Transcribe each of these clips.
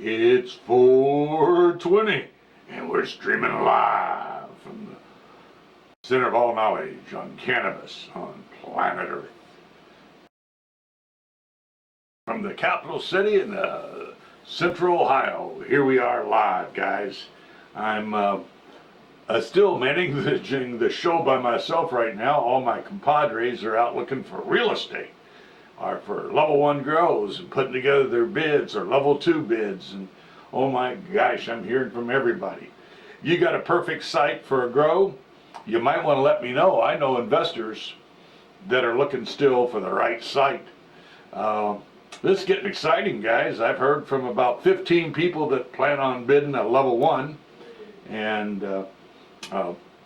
It's 420, and we're streaming live from the center of all knowledge on cannabis on planet Earth. From the capital city in central Ohio, here we are live, guys. I'm still managing the show by myself right now. All my compadres are out looking for real estate, or for level 1 grows and putting together their bids, or level 2 bids, and oh my gosh, I'm hearing from everybody. You got a perfect site for a grow? You might want to let me know. I know investors that are looking still for the right site. This is getting exciting, guys. I've heard from about 15 people that plan on bidding a level 1, and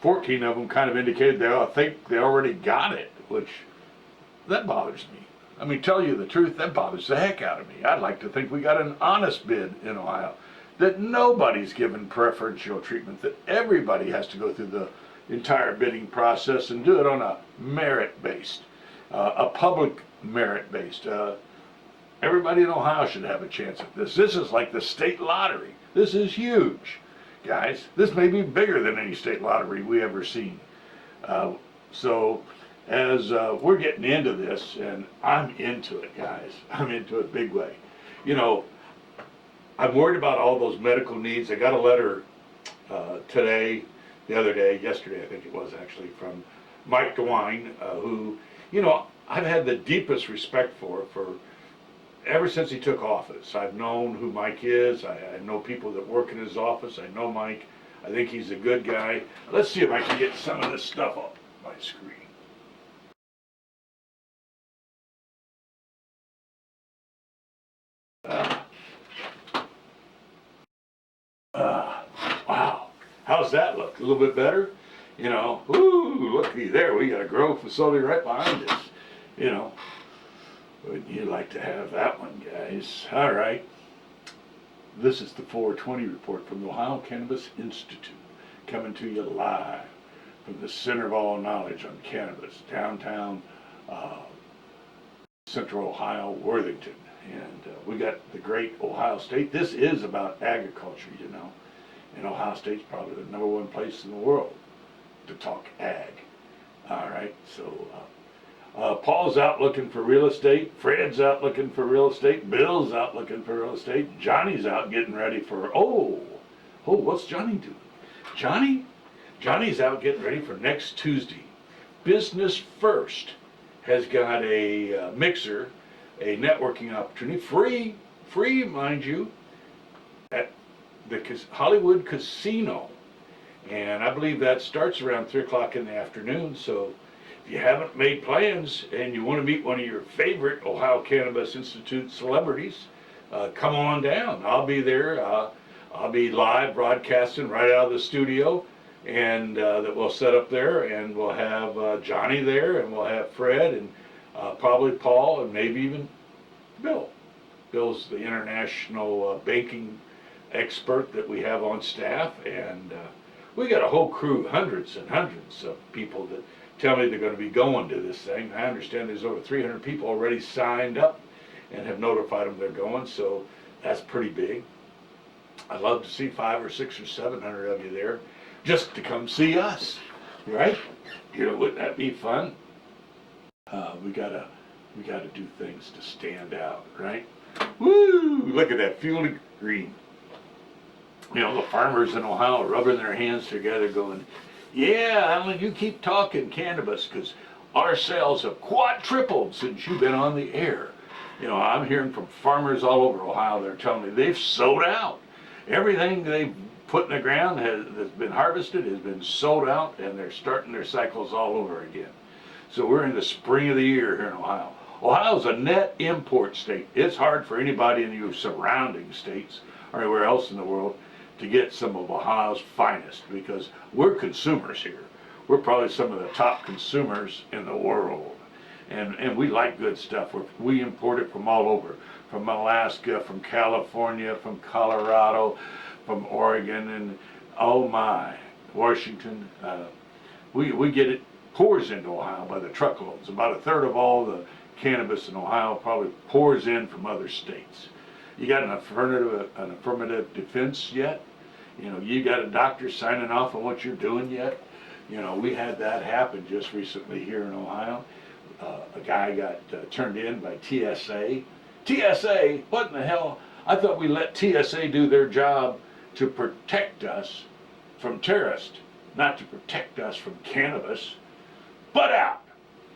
14 of them kind of indicated they think they already got it, which that bothers me. I mean, tell you the truth, that bothers the heck out of me. I'd like to think we got an honest bid in Ohio, that nobody's given preferential treatment, that everybody has to go through the entire bidding process and do it on a merit-based, a public merit-based. Everybody in Ohio should have a chance at this. This is like the state lottery. This is huge, guys. This may be bigger than any state lottery we ever seen. As we're getting into this, and I'm into it, guys. I'm into it big way. You know, I'm worried about all those medical needs. I got a letter yesterday I think it was actually, from Mike DeWine, who, you know, I've had the deepest respect for ever since he took office. I've known who Mike is. I know people that work in his office. I know Mike. I think he's a good guy. Let's see if I can get some of this stuff off my screen. Wow, how's that look? A little bit better? You know, ooh, looky there, we got a grow facility right behind us. You know, wouldn't you like to have that one, guys? All right, this is the 420 report from the Ohio Cannabis Institute, coming to you live from the center of all knowledge on cannabis, downtown central Ohio, Worthington. And we got the great Ohio State. This is about agriculture, you know. And Ohio State's probably the #1 place in the world to talk ag. All right, so Paul's out looking for real estate. Fred's out looking for real estate. Bill's out looking for real estate. Johnny's out getting ready for, what's Johnny doing? Johnny's out getting ready for next Tuesday. Business First has got a mixer, a networking opportunity, free, mind you, at the Hollywood Casino. And I believe that starts around 3 o'clock in the afternoon. So if you haven't made plans and you want to meet one of your favorite Ohio Cannabis Institute celebrities, come on down. I'll be there. I'll be live broadcasting right out of the studio, and that we'll set up there, and we'll have Johnny there, and we'll have Fred, and probably Paul, and maybe even Bill. Bill's the international banking expert that we have on staff, and we got a whole crew, hundreds and hundreds of people that tell me they're going to be going to this thing. I understand there's over 300 people already signed up and have notified them they're going, so that's pretty big. I'd love to see 500 or 600 or 700 of you there just to come see us, right? You know, wouldn't that be fun? We gotta do things to stand out, right? Woo! Look at that field of green. You know, the farmers in Ohio rubbing their hands together going, yeah, Alan, you keep talking cannabis, because our sales have quadrupled since you've been on the air. You know, I'm hearing from farmers all over Ohio. They're telling me they've sold out. Everything they've put in the ground that's been harvested has been sold out, and they're starting their cycles all over again. So we're in the spring of the year here in Ohio. Ohio's a net import state. It's hard for anybody in the surrounding states or anywhere else in the world to get some of Ohio's finest, because we're consumers here. We're probably some of the top consumers in the world. And we like good stuff. We import it from all over, from Alaska, from California, from Colorado, from Oregon, and oh my, Washington. We get it, pours into Ohio by the truckloads. About 1/3 of all the cannabis in Ohio probably pours in from other states. You got an affirmative defense yet? You know, you got a doctor signing off on what you're doing yet? You know, we had that happen just recently here in Ohio. A guy got turned in by TSA. TSA, what in the hell? I thought we let TSA do their job to protect us from terrorists, not to protect us from cannabis. Butt out!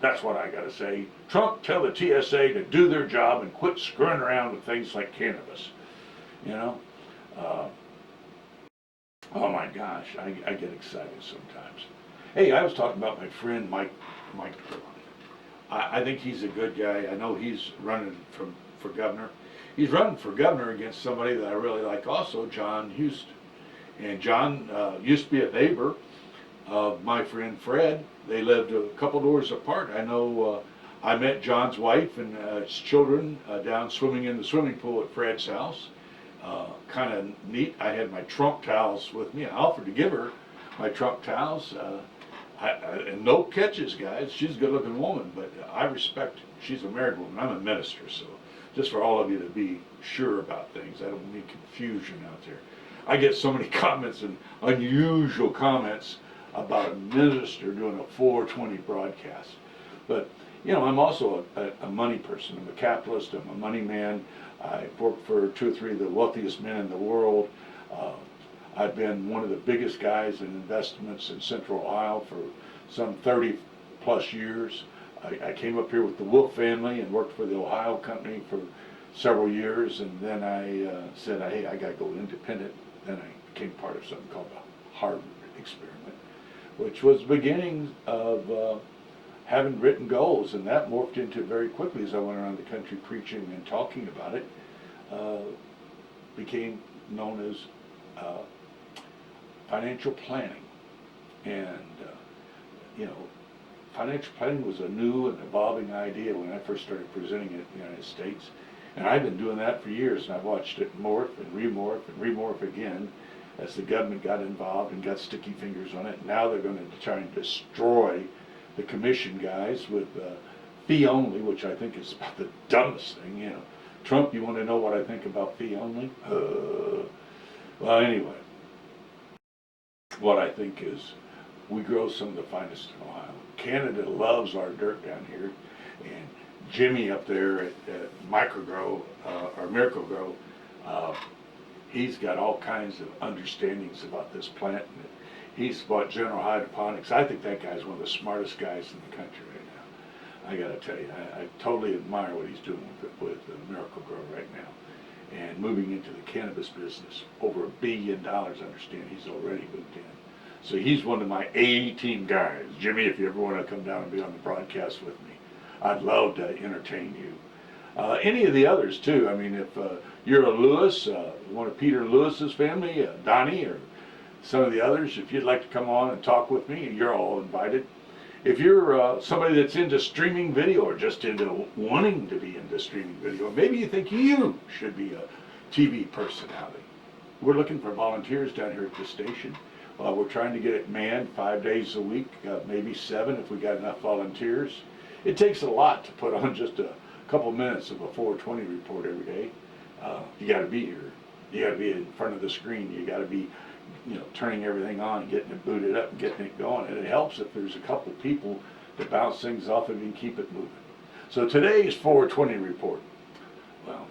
That's what I gotta say. Trump, tell the TSA to do their job and quit screwing around with things like cannabis. You know? Oh my gosh, I get excited sometimes. Hey, I was talking about my friend Mike. I think he's a good guy. I know he's running for governor. He's running for governor against somebody that I really like also, John Houston. And John used to be a neighbor of my friend Fred. They lived a couple doors apart. I know I met John's wife and his children down swimming in the swimming pool at Fred's house. Kind of neat. I had my Trump towels with me. I offered to give her my Trump towels. And no catches, guys. She's a good-looking woman, but I respect. She's a married woman. I'm a minister, so just for all of you to be sure about things, I don't need confusion out there. I get so many comments and unusual comments about a minister doing a 420 broadcast. But, you know, I'm also a money person. I'm a capitalist. I'm a money man. I work for 2 or 3 of the wealthiest men in the world. I've been one of the biggest guys in investments in Central Ohio for some 30 plus years. I came up here with the Wolf family and worked for the Ohio company for several years, and then I said, hey, I gotta go independent. Then I became part of something called the Harvard experiment, which was the beginning of having written goals, and that morphed into very quickly as I went around the country preaching and talking about it, became known as financial planning. And you know, financial planning was a new and evolving idea when I first started presenting it in the United States. And I've been doing that for years, and I've watched it morph and remorph again as the government got involved and got sticky fingers on it. Now they're going to try and destroy the commission guys with fee only, which I think is about the dumbest thing. You know, Trump, you want to know what I think about fee only? Well, anyway, what I think is we grow some of the finest in Ohio. Canada loves our dirt down here, and Jimmy up there at Microgrow, or Miracle Grow, he's got all kinds of understandings about this plant. And he's bought General Hydroponics. I think that guy's one of the smartest guys in the country right now. I gotta tell you, I totally admire what he's doing with Miracle Grow right now. And moving into the cannabis business, over $1 billion, I understand he's already moved in. So he's one of my A-team guys. Jimmy, if you ever want to come down and be on the broadcast with me, I'd love to entertain you. Any of the others too. I mean, if you're a Lewis, one of Peter Lewis's family, Donnie, or some of the others, if you'd like to come on and talk with me, you're all invited. If you're somebody that's into streaming video or just into wanting to be into streaming video, maybe you think you should be a TV personality. We're looking for volunteers down here at the station. We're trying to get it manned 5 days a week, maybe 7 if we got enough volunteers. It takes a lot to put on just a couple minutes of a 420 report every day. You got to be here. You got to be in front of the screen. You got to be, you know, turning everything on, getting it booted up, and getting it going. And it helps if there's a couple people to bounce things off of and keep it moving. So today's 420 report, well,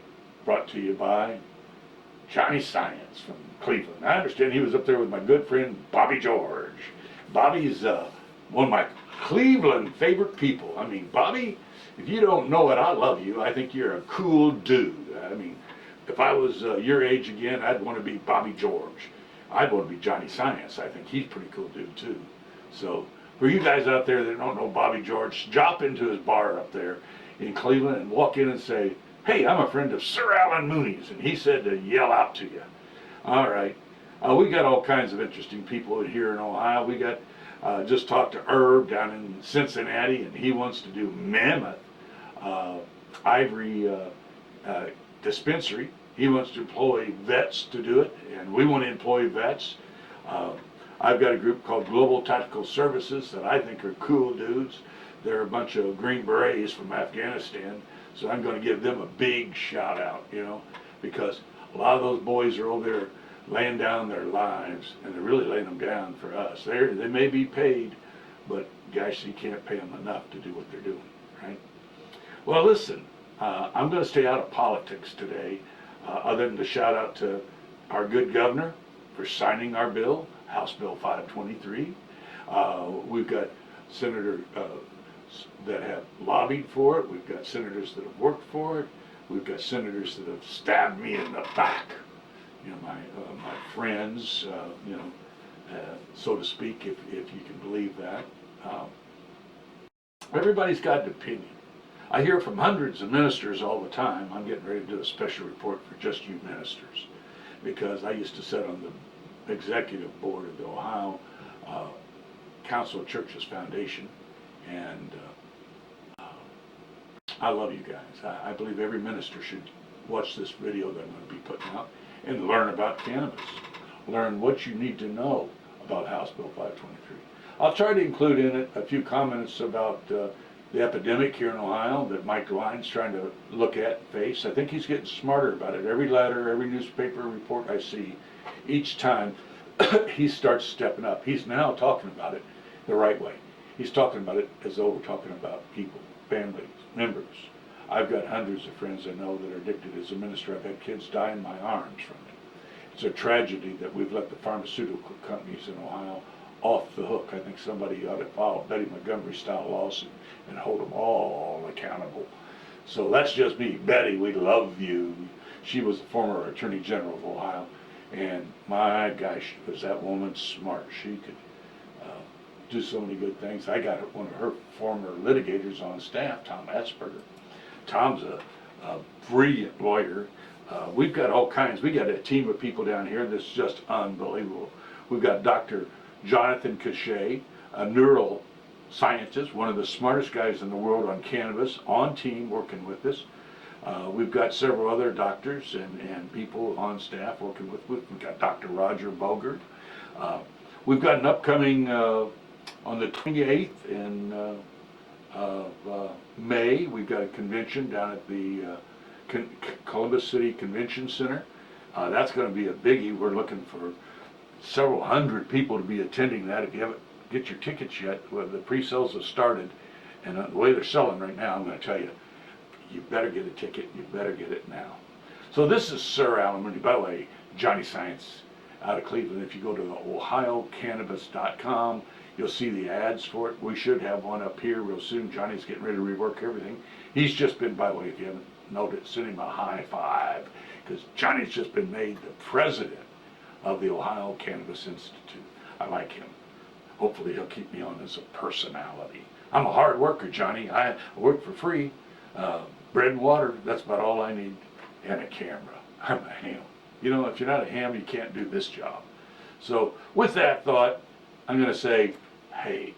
brought to you by Johnny Science from Cleveland. I understand he was up there with my good friend Bobby George. Bobby's one of my Cleveland favorite people. I mean, Bobby, if you don't know it, I love you. I think you're a cool dude. I mean, if I was your age again, I'd want to be Bobby George. I'd want to be Johnny Science. I think he's a pretty cool dude too. So for you guys out there that don't know Bobby George, drop into his bar up there in Cleveland and walk in and say, hey, I'm a friend of Sir Alan Mooney's, and he said to yell out to you. All right. We got all kinds of interesting people here in Ohio. We got, just talked to Herb down in Cincinnati, and he wants to do Mammoth Ivory Dispensary. He wants to employ vets to do it, and we want to employ vets. I've got a group called Global Tactical Services that I think are cool dudes. They're a bunch of Green Berets from Afghanistan, so I'm going to give them a big shout out, you know. because a lot of those boys are over there laying down their lives, and they're really laying them down for us. They may be paid, but gosh, you can't pay them enough to do what they're doing, right? Well, listen, I'm going to stay out of politics today, other than to shout out to our good governor for signing our bill, House Bill 523. We've got senators that have lobbied for it. We've got senators that have worked for it. We've got senators that have stabbed me in the back. You know, my friends, so to speak, if you can believe that. Everybody's got an opinion. I hear from hundreds of ministers all the time. I'm getting ready to do a special report for Just You Ministers, because I used to sit on the executive board of the Ohio Council of Churches Foundation, and I love you guys. I believe every minister should watch this video that I'm going to be putting out and learn about cannabis. Learn what you need to know about House Bill 523. I'll try to include in it a few comments about the epidemic here in Ohio that Mike Lyon's trying to look at and face. I think he's getting smarter about it. Every letter, every newspaper report I see, each time he starts stepping up. He's now talking about it the right way. He's talking about it as though we're talking about people, families, members. I've got hundreds of friends I know that are addicted. As a minister, I've had kids die in my arms from it. It's a tragedy that we've let the pharmaceutical companies in Ohio off the hook. I think somebody ought to file a Betty Montgomery-style lawsuit and hold them all accountable. So that's just me. Betty, we love you. She was the former Attorney General of Ohio, and my gosh, was that woman smart. She could do so many good things. I got one of her former litigators on staff, Tom Atzberger. Tom's a brilliant lawyer. We've got all kinds. We got a team of people down here that's just unbelievable. We've got Dr. Jonathan Cachet, a neural scientist, one of the smartest guys in the world on cannabis, on team working with us. We've got several other doctors and people on staff working with. We've got Dr. Roger Bogert. We've got an upcoming on the 28th of May. We've got a convention down at the Columbus City Convention Center. That's going to be a biggie. We're looking for several hundred people to be attending that. If you haven't get your tickets yet, well, the pre-sales have started, and the way they're selling right now, I'm going to tell you, you better get a ticket. You better get it now. So this is Sir Alan Mooney. By the way, Johnny Science out of Cleveland. If you go to the ohiocannabis.com, you'll see the ads for it. We should have one up here real soon. Johnny's getting ready to rework everything. He's just been, by the way, if you haven't noticed, send him a high five, because Johnny's just been made the president of the Ohio Cannabis Institute. I like him. Hopefully he'll keep me on as a personality. I'm a hard worker, Johnny. I work for free. Bread and water, that's about all I need. And a camera. I'm a ham. You know, if you're not a ham, you can't do this job. So with that thought, I'm going to say, hey,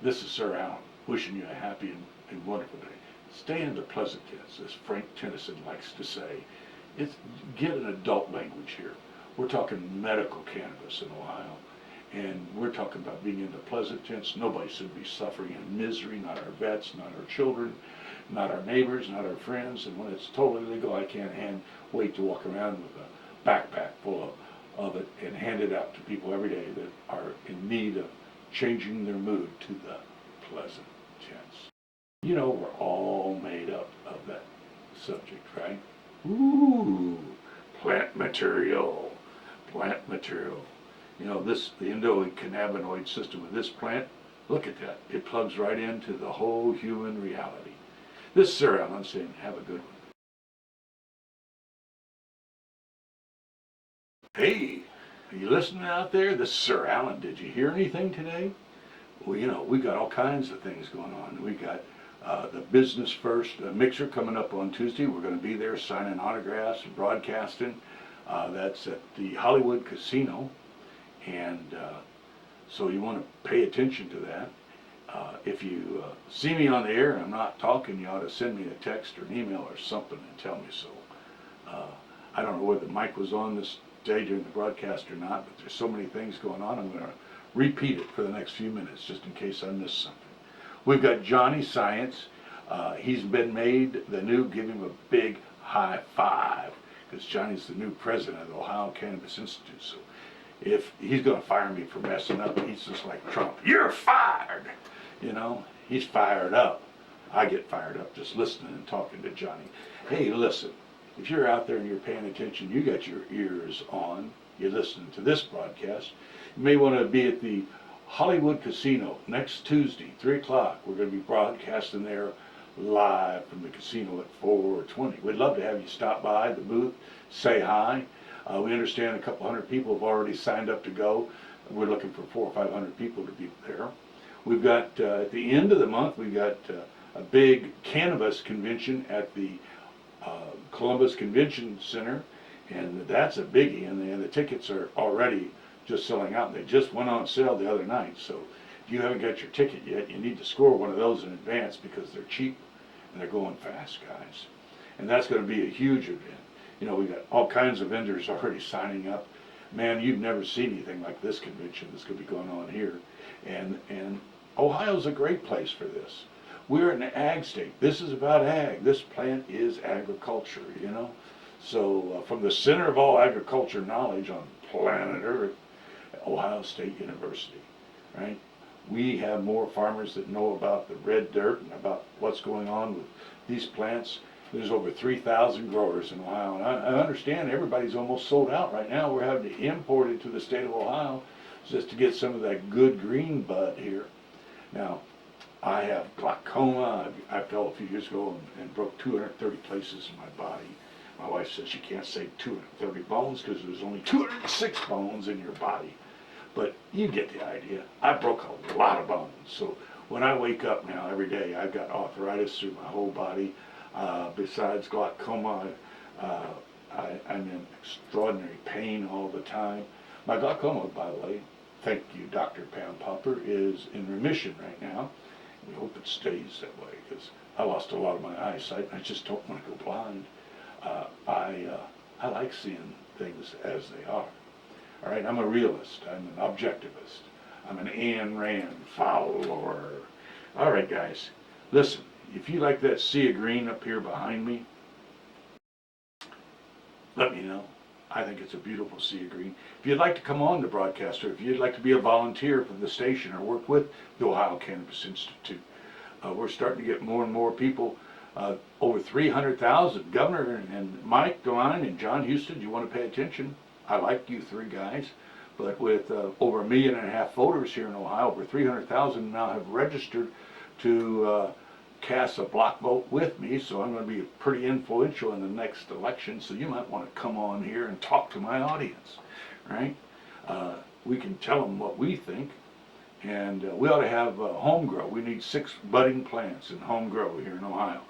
this is Sir Alan, wishing you a happy and wonderful day. Stay in the pleasant tense, as Frank Tennyson likes to say. Get an adult language here. We're talking medical cannabis in Ohio, and we're talking about being in the pleasant tense. Nobody should be suffering in misery, not our vets, not our children, not our neighbors, not our friends. And when it's totally legal, I can't wait to walk around with a backpack full of it and hand it out to people every day that are in need of changing their mood to the pleasant tense. You know, we're all made up of that subject, right? Ooh, plant material. Plant material. You know, the endocannabinoid system of this plant, look at that. It plugs right into the whole human reality. This is Sir Alan saying, have a good one. Hey, are you listening out there? This is Sir Alan. Did you hear anything today? Well, you know, we got all kinds of things going on. We got the Business First mixer coming up on Tuesday. We're going to be there signing autographs and broadcasting. That's at the Hollywood Casino. And so you want to pay attention to that. If you see me on the air and I'm not talking, you ought to send me a text or an email or something and tell me so. I don't know whether Mike was on this day during the broadcast or not, but there's so many things going on, I'm going to repeat it for the next few minutes just in case I miss something. We've got Johnny Science. He's been made the new, give him a big high five, because Johnny's the new president of the Ohio Cannabis Institute. So if he's going to fire me for messing up, he's just like Trump. You're fired! You know, he's fired up. I get fired up just listening and talking to Johnny. Hey, listen, if you're out there and you're paying attention, you got your ears on, you're listening to this broadcast, you may want to be at the Hollywood Casino next Tuesday, 3 o'clock. We're going to be broadcasting there live from the casino at 4:20. We'd love to have you stop by the booth, say hi. We understand a couple hundred people have already signed up to go. We're looking for 400 or 500 people to be there. We've got, at the end of the month, we've got a big cannabis convention at the Columbus Convention Center, and that's a biggie, and the tickets are already just selling out. They just went on sale the other night, so if you haven't got your ticket yet, you need to score one of those in advance because they're cheap and they're going fast, guys. And that's going to be a huge event. You know, we've got all kinds of vendors already signing up. Man, you've never seen anything like this convention that's going to be going on here. And Ohio's a great place for this. We're an ag state. This is about ag. This plant is agriculture, you know. So from the center of all agriculture knowledge on planet Earth, Ohio State University, right? We have more farmers that know about the red dirt and about what's going on with these plants. There's over 3,000 growers in Ohio, and I understand everybody's almost sold out right now. We're having to import it to the state of Ohio just to get some of that good green bud here. Now, I have glaucoma. I fell a few years ago and broke 230 places in my body. My wife says you can't say 230 bones because there's only 206 bones in your body. But you get the idea. I broke a lot of bones. So when I wake up now every day, I've got arthritis through my whole body. Besides glaucoma, I'm in extraordinary pain all the time. My glaucoma, by the way, thank you, Dr. Pam Popper, is in remission right now. We hope it stays that way because I lost a lot of my eyesight and I just don't want to go blind. I like seeing things as they are. All right, I'm a realist. I'm an objectivist. I'm an Ayn Rand follower. All right, guys, listen. If you like that sea of green up here behind me, let me know. I think it's a beautiful sea of green. If you'd like to come on the broadcast, or if you'd like to be a volunteer for the station or work with the Ohio Cannabis Institute, we're starting to get more and more people. Over 300,000. Governor and Mike DeWine and John Houston, you want to pay attention? I like you three guys. But with over 1.5 million voters here in Ohio, over 300,000 now have registered to cast a block vote with me, so I'm going to be pretty influential in the next election, so you might want to come on here and talk to my audience, right? We can tell them what we think, and we ought to have home grow. We need 6 budding plants in home grow here in Ohio.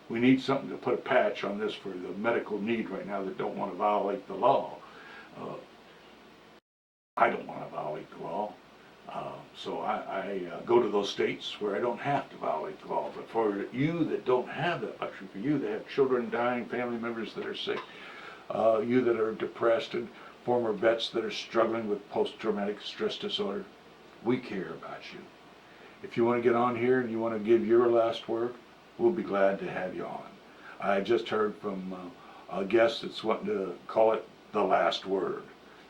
We need something to put a patch on this for the medical need right now that don't want to violate the law. I don't want to violate the law. So I go to those states where I don't have to violate the law. But for you that don't have that luxury, for you that have children dying, family members that are sick, you that are depressed, and former vets that are struggling with post-traumatic stress disorder, we care about you. If you want to get on here and you want to give your last word, we'll be glad to have you on. I just heard from a guest that's wanting to call it the last word,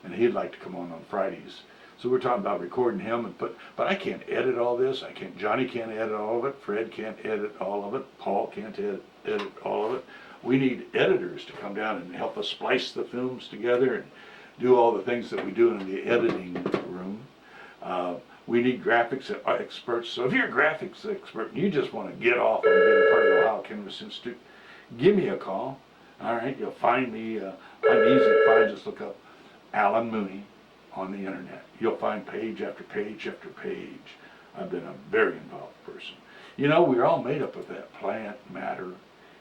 and he'd like to come on Fridays. So we're talking about recording him, but I can't edit all this. Johnny can't edit all of it. Fred can't edit all of it. Paul can't edit all of it. We need editors to come down and help us splice the films together and do all the things that we do in the editing room. We need graphics experts. So if you're a graphics expert and you just want to get off on being part of the Ohio Cannabis Institute, give me a call. All right, you'll find me. I'm easy to find. Just look up Alan Mooney on the internet. You'll find page after page after page. I've been a very involved person. You know, we're all made up of that plant matter,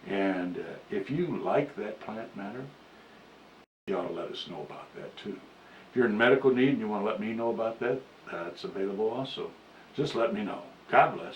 and if you like that plant matter, you ought to let us know about that too. If you're in medical need and you want to let me know about that, that's available also. Just let me know. God bless.